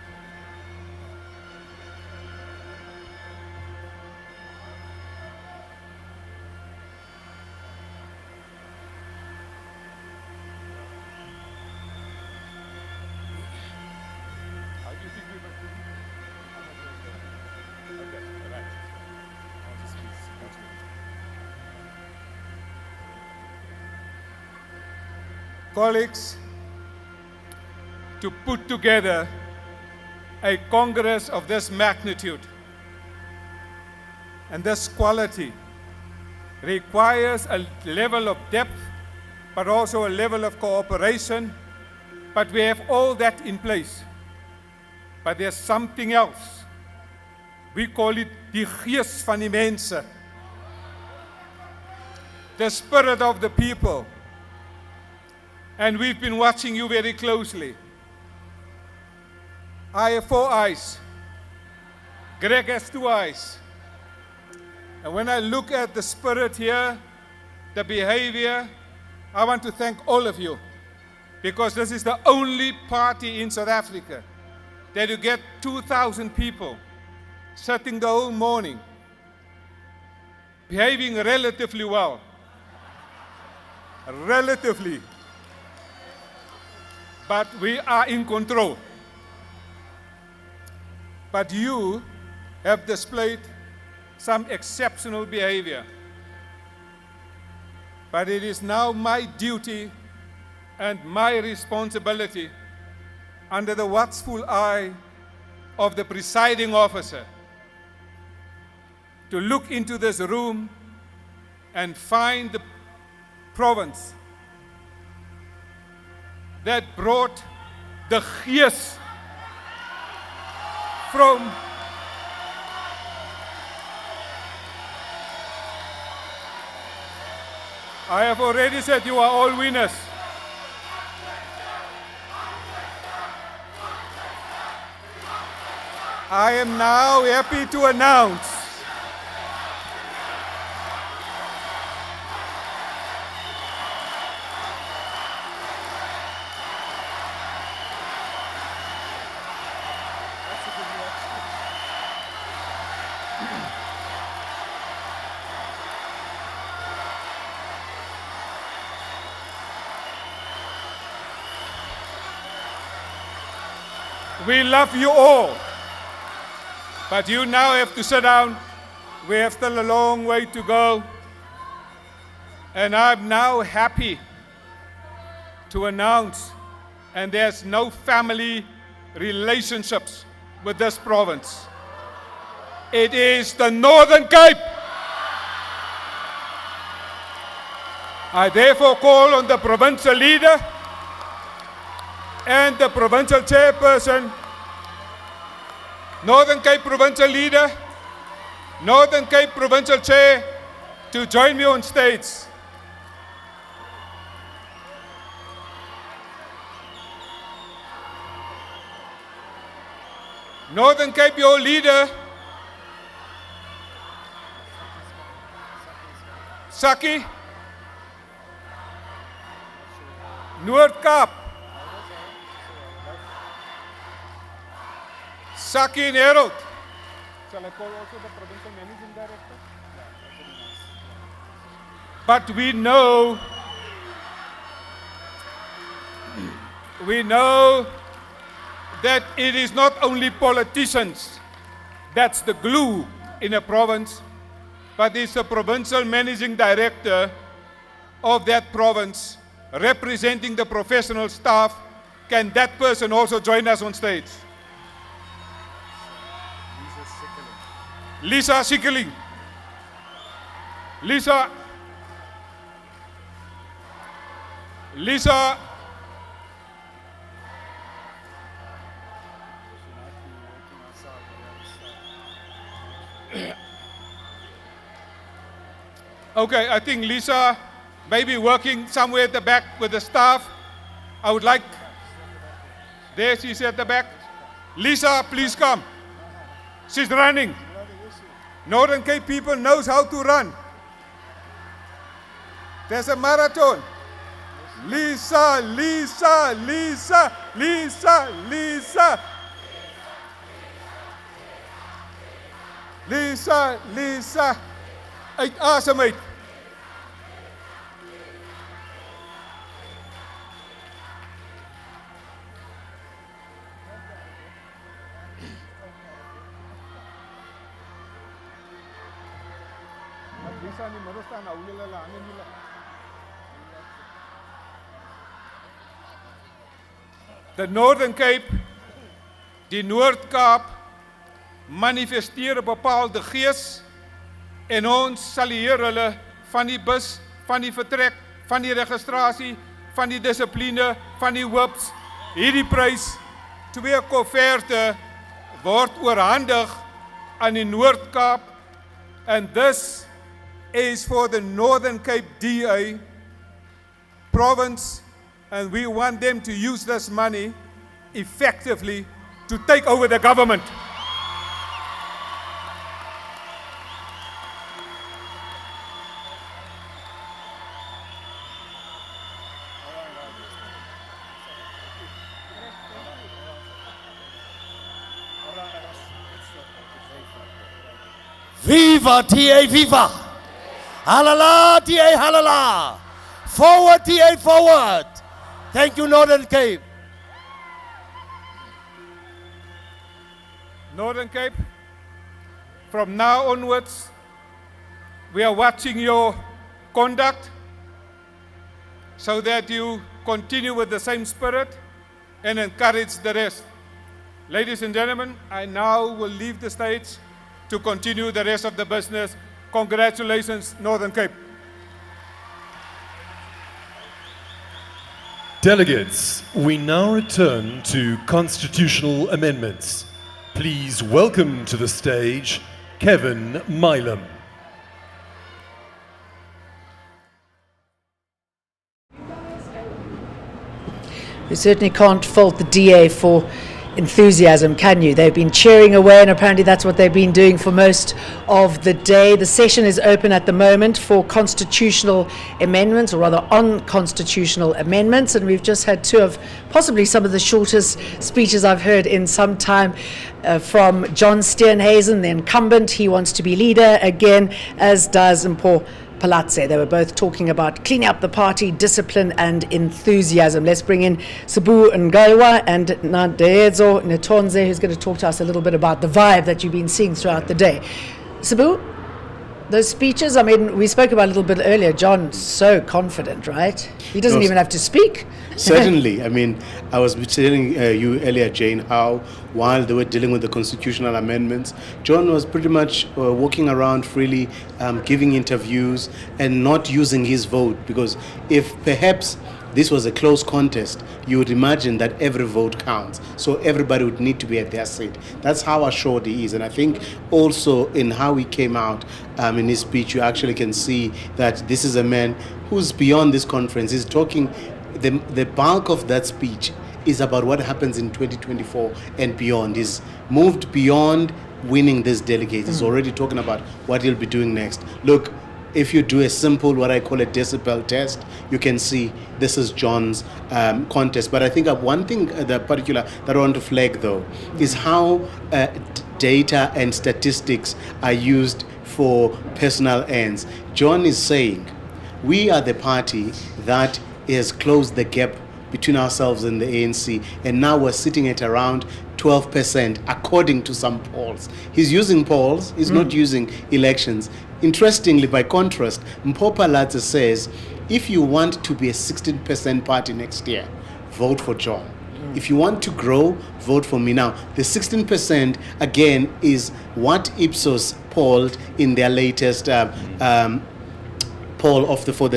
How do you think we must do it? Okay, all right. I'll just please continue. Colleagues, to put together a Congress of this magnitude and this quality requires a level of depth, but also a level of cooperation. But we have all that in place. But there's something else. We call it die gees van die mense. The spirit of the people. And we've been watching you very closely. I have 4 eyes. Greg has 2 eyes. And when I look at the spirit here, the behavior, I want to thank all of you. Because this is the only party in South Africa that you get 2,000 people sitting the whole morning, behaving relatively well. Relatively. But we are in control. But you have displayed some exceptional behavior. But it is now my duty and my responsibility, under the watchful eye of the presiding officer, to look into this room and find the province that brought the gees from I have already said you are all winners. I am now happy to announce we love you all. But you now have to sit down. We have still a long way to go. And I'm now happy to announce, and there's no family relationships with this province. It is the Northern Cape. I therefore call on the provincial leader and the provincial chairperson, Northern Cape Provincial Leader, Northern Cape Provincial Chair, to join me on stage. Northern Cape, your leader, Saki, Noord-Kaap, Saki and Harold. Shall I call also the provincial managing director? But we know that it is not only politicians that's the glue in a province, but it's the provincial managing director of that province representing the professional staff. Can that person also join us on stage? Lisa Sikkeling. Lisa. Okay, I think Lisa may be working somewhere at the back with the staff. I would like, there she is at the back. Lisa, please come. She's running. Northern Cape people knows how to run. There's a marathon. Lisa, Lisa, Lisa, Lisa, Lisa. Lisa, Lisa. Uitasem uit. Lisa in die middel staan, hou julle hande in julle. The Northern Cape, die Noord-Kaap, manifesteer 'n bepaalde gees en ons sal hier hulle van die bus, van die vertrek, van die registrasie, van die dissipline, van die hoops, hierdie prys, 2 koeverte word oorhandig aan die Noord-Kaap, and this is for the Northern Cape DA province, and we want them to use this money effectively to take over the government. Viva TA, viva! Halala TA, halala! Forward TA, forward! Thank you, Northern Cape. Northern Cape, from now onwards, we are watching your conduct so that you continue with the same spirit and encourage the rest. Ladies and gentlemen, I now will leave the stage to continue the rest of the business. Congratulations, Northern Cape. Delegates, we now return to constitutional amendments. Please welcome to the stage Kevin Milam. You certainly can't fault the DA for enthusiasm, can you? They've been cheering away, and apparently that's what they've been doing for most of the day. The session is open at the moment for constitutional amendments, or rather on constitutional amendments, and we've just had 2 of possibly some of the shortest speeches I've heard in some time from John Steenhuisen, the incumbent. He wants to be leader again, as does Mpho Palatse. They were both talking about cleaning up the party, discipline and enthusiasm. Let's bring in Sabu Ngalwa and Nadezo Netonze, who's going to talk to us a little bit about the vibe that you've been seeing throughout the day. Sabu, those speeches, I mean, we spoke about a little bit earlier. John's so confident, right? He doesn't even have to speak. Certainly. I mean, I was telling you earlier, Jane, how while they were dealing with the constitutional amendments, John was pretty much walking around freely, giving interviews and not using his vote, because if perhaps this was a close contest, you would imagine that every vote counts. So everybody would need to be at their seat. That's how assured he is. And I think also in how he came out in his speech, you actually can see that this is a man who's beyond this conference. He's talking, the bulk of that speech is about what happens in 2024 and beyond. He's moved beyond winning this delegate. He's already talking about what he'll be doing next. Look, if you do a simple, what I call a decibel test, you can see this is John's contest. But I think one thing particular that I want to flag, though, is how data and statistics are used for personal ends. John is saying, we are the party that has closed the gap between ourselves and the ANC, and now we're sitting at around 12% according to some polls. He's using polls, he's not using elections. Interestingly, by contrast, Mpho Palatse says, if you want to be a 16% party next year, vote for John. If you want to grow, vote for me. Now, the 16% again is what Ipsos polled in their latest poll for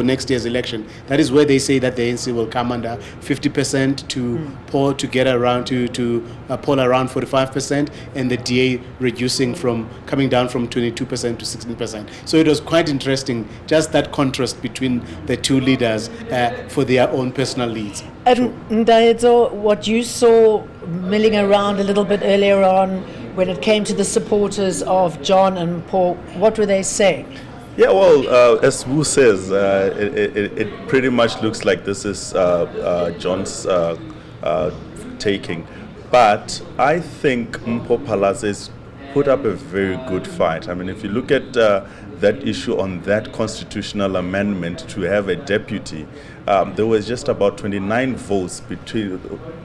next year's election. That is where they say that the ANC will come under 50% to poll to get around to poll around 45%, and the DA coming down from 22% to 16%. So it was quite interesting, just that contrast between the two leaders for their own personal leads. And Ndaedzo, what you saw milling around a little bit earlier on when it came to the supporters of John and Paul, what were they saying? Yeah, well, as Wu says, it pretty much looks like this is John's taking. But I think Mpho Phalatse's put up a very good fight. I mean, if you look at that issue on that constitutional amendment to have a deputy, there was just about 29 votes between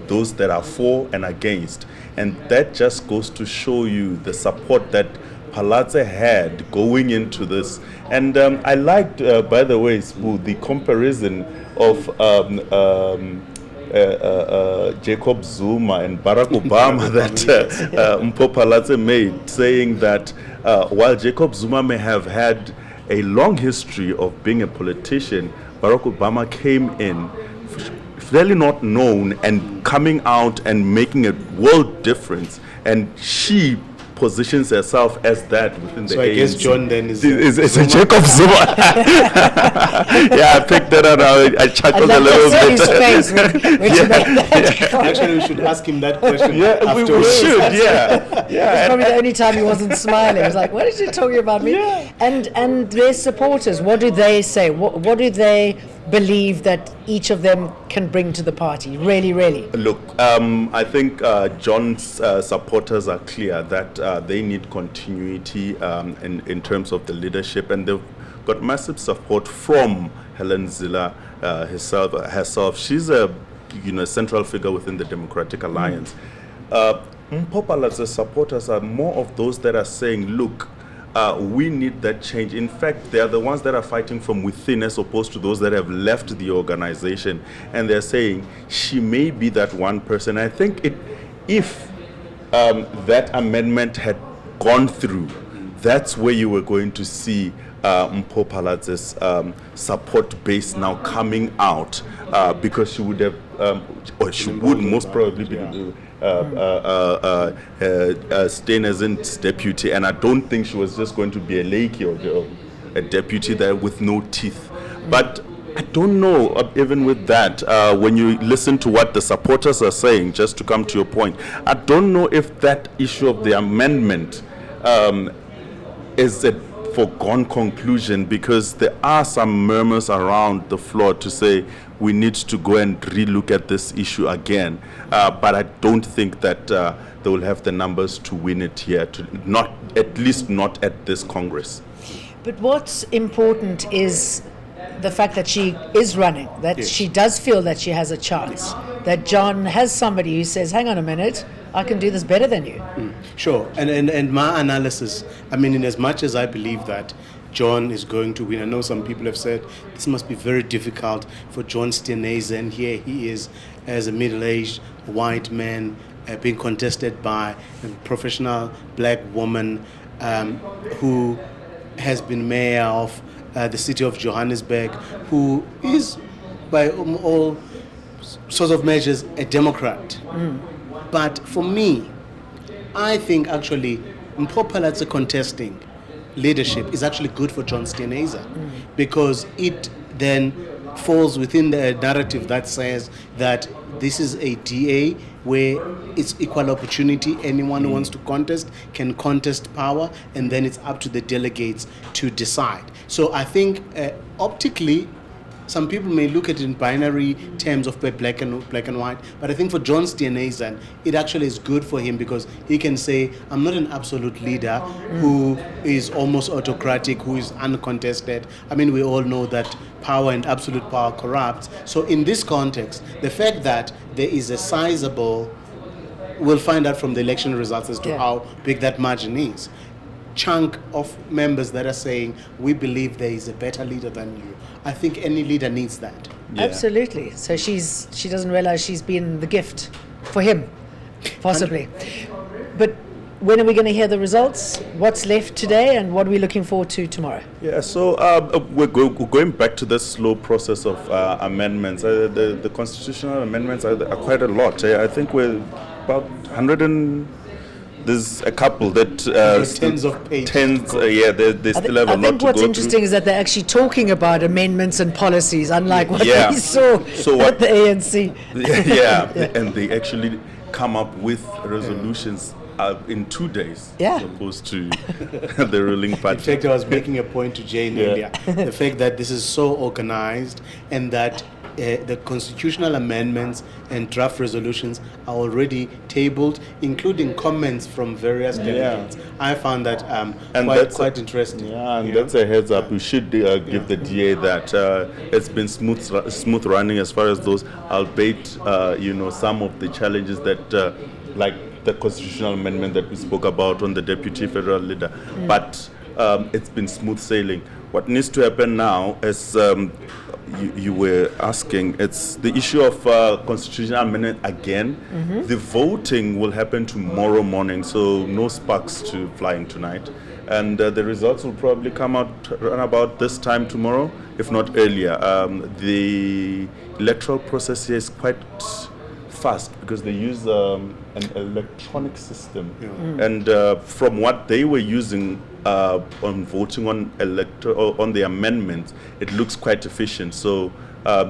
those that are for and against. And that just goes to show you the support that Phalatse had going into this. And I liked, by the way, Sbu, the comparison of Jacob Zuma and Barack Obama that Mpho Phalatse made, saying that while Jacob Zuma may have had a long history of being a politician, Barack Obama came in fairly not known and coming out and making a world difference. And she positions herself as that within the ANC. So I guess John then is a Jacob Zuma. Yeah, I picked that up. I chuckled a little bit. Actually, we should ask him that question. Yeah, we should. Yeah. It's probably the only time he wasn't smiling. He was like, "What is you talking about me?" Yeah. And their supporters, what do they say? What do they believe that each of them can bring to the party? Really. Look, I think John's supporters are clear that they need continuity in terms of the leadership, and they've got massive support from Helen Zille herself. She's a central figure within the Democratic Alliance. Mpho Phalatse's supporters are more of those that are saying, look, we need that change. In fact, they are the ones that are fighting from within as opposed to those that have left the organization. And they're saying she may be that one person. I think if that amendment had gone through, that's where you were going to see Mpho Phalatse's support base now coming out, because she would have, or she would most probably be staying as its deputy, and I don't think she was just going to be a lackey or a deputy there with no teeth. But I don't know, even with that, when you listen to what the supporters are saying, just to come to your point, I don't know if that issue of the amendment is a foregone conclusion, because there are some murmurs around the floor to say we need to go and relook at this issue again. But I don't think that they will have the numbers to win it here, at least not at this Congress. But what's important is the fact that she is running, that Yes. she does feel that she has a chance, that John has somebody who says, hang on a minute, I can do this better than you. Sure, and my analysis, I mean, in as much as I believe that John is going to win, I know some people have said this must be very difficult for John Steenhuisen, and here he is as a middle-aged white man being contested by a professional black woman who has been mayor of the city of Johannesburg, who is, by all sorts of measures, a Democrat. But for me, I think actually Mpho Phalatse contesting leadership is actually good for John Steenhuisen, because it then falls within the narrative that says that this is a DA where it's equal opportunity. Anyone who wants to contest can contest power, and then it's up to the delegates to decide. So I think optically, some people may look at it in binary terms of black and white, but I think for John Steenhuisen, it actually is good for him, because he can say, I'm not an absolute leader who is almost autocratic, who is uncontested. I mean, we all know that power and absolute power corrupts. So in this context, the fact that there is a sizable, we'll find out from the election results as to how big that margin is, chunk of members that are saying, we believe there is a better leader than you. I think any leader needs that. Yeah. Absolutely. So she doesn't realize she's been the gift for him, possibly. But when are we going to hear the results? What's left today, and what are we looking forward to tomorrow? Yeah, so we're going back to this slow process of amendments. The constitutional amendments are quite a lot. I think we're about 100 and... There's a couple that tens of pages. They still have a lot to go through. I think what's interesting is that they're actually talking about amendments and policies, unlike what we saw at the ANC. And they actually come up with resolutions in 2 days, Yeah. as opposed to the ruling party. In fact, I was making a point to Jane earlier. The fact that this is so organized and that the constitutional amendments and draft resolutions are already tabled, including comments from various delegates. I found that quite interesting. Yeah, and that's a heads up. We should give the DA that it's been smooth running as far as those, albeit some of the challenges that like the constitutional amendment that we spoke about on the deputy federal leader. But it's been smooth sailing. What needs to happen now is you were asking, it's the issue of constitutional amendment again. The voting will happen tomorrow morning, so no sparks to flying tonight. And the results will probably come out around about this time tomorrow, if not earlier. The electoral process here is quite fast because they use an electronic system. And from what they were using on voting on on the amendments, it looks quite efficient. So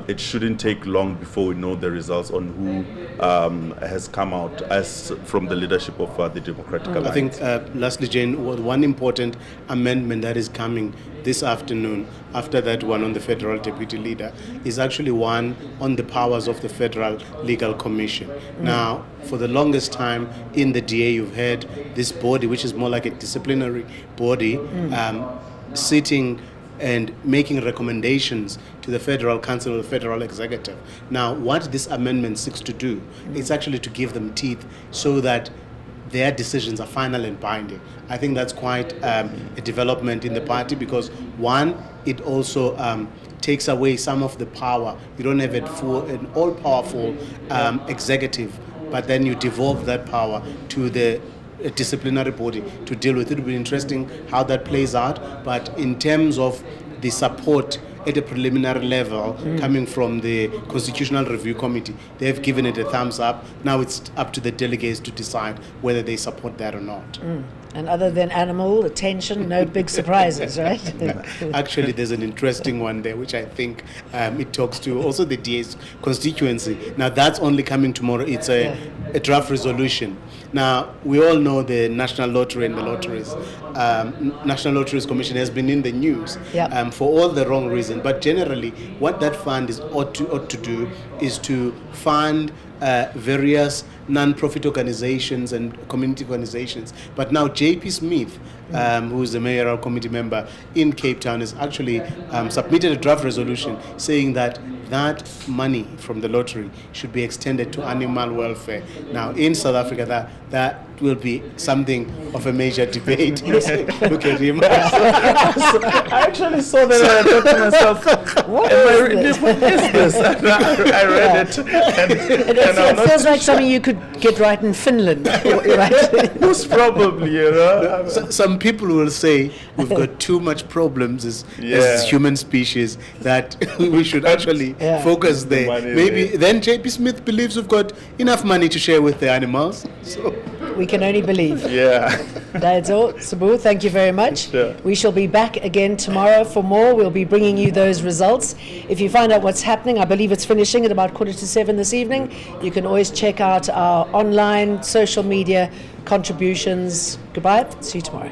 it shouldn't take long before we know the results on who has come out as from the leadership of the Democratic Alliance. I think, lastly, Jane, one important amendment that is coming this afternoon, after that one on the federal deputy leader, is actually one on the powers of the Federal Legal Commission. Now, for the longest time in the DA, you've had this body, which is more like a disciplinary body, sitting and making recommendations to the Federal Council or the Federal Executive. Now, what this amendment seeks to do is actually to give them teeth so that their decisions are final and binding. I think that's quite a development in the party because, one, it also takes away some of the power. You don't have an all-powerful executive, but then you devolve that power to the disciplinary body to deal with it. It'll be interesting how that plays out, but in terms of the support at a preliminary level coming from the Constitutional Review Committee, they've given it a thumbs up. Now it's up to the delegates to decide whether they support that or not. And other than animal attention, no big surprises, right? Actually, there's an interesting one there, which I think it talks to also the DA's constituency. Now, that's only coming tomorrow. It's a draft resolution. Now, we all know the National Lottery and the lotteries. National Lotteries Commission has been in the news for all the wrong reasons. But generally, what that fund ought to do is to fund various non-profit organizations and community organizations. But now JP Smith, who is the mayoral committee member in Cape Town, has actually submitted a draft resolution saying that that money from the lottery should be extended to animal welfare. Now, in South Africa, that will be something of a major debate. Look at him. I actually saw that and I thought to myself, what is this? I read it. It feels like something you could get right in Finland, right? Most probably, Some people will say we've got too much problems as human species that we should actually focus there. Maybe then JP Smith believes we've got enough money to share with the animals. So we can only believe. That's all. Sabu, thank you very much. We shall be back again tomorrow for more. We'll be bringing you those results. If you find out what's happening, I believe it's finishing at about 7:15 this evening. You can always check out our online social media contributions. Goodbye. See you tomorrow.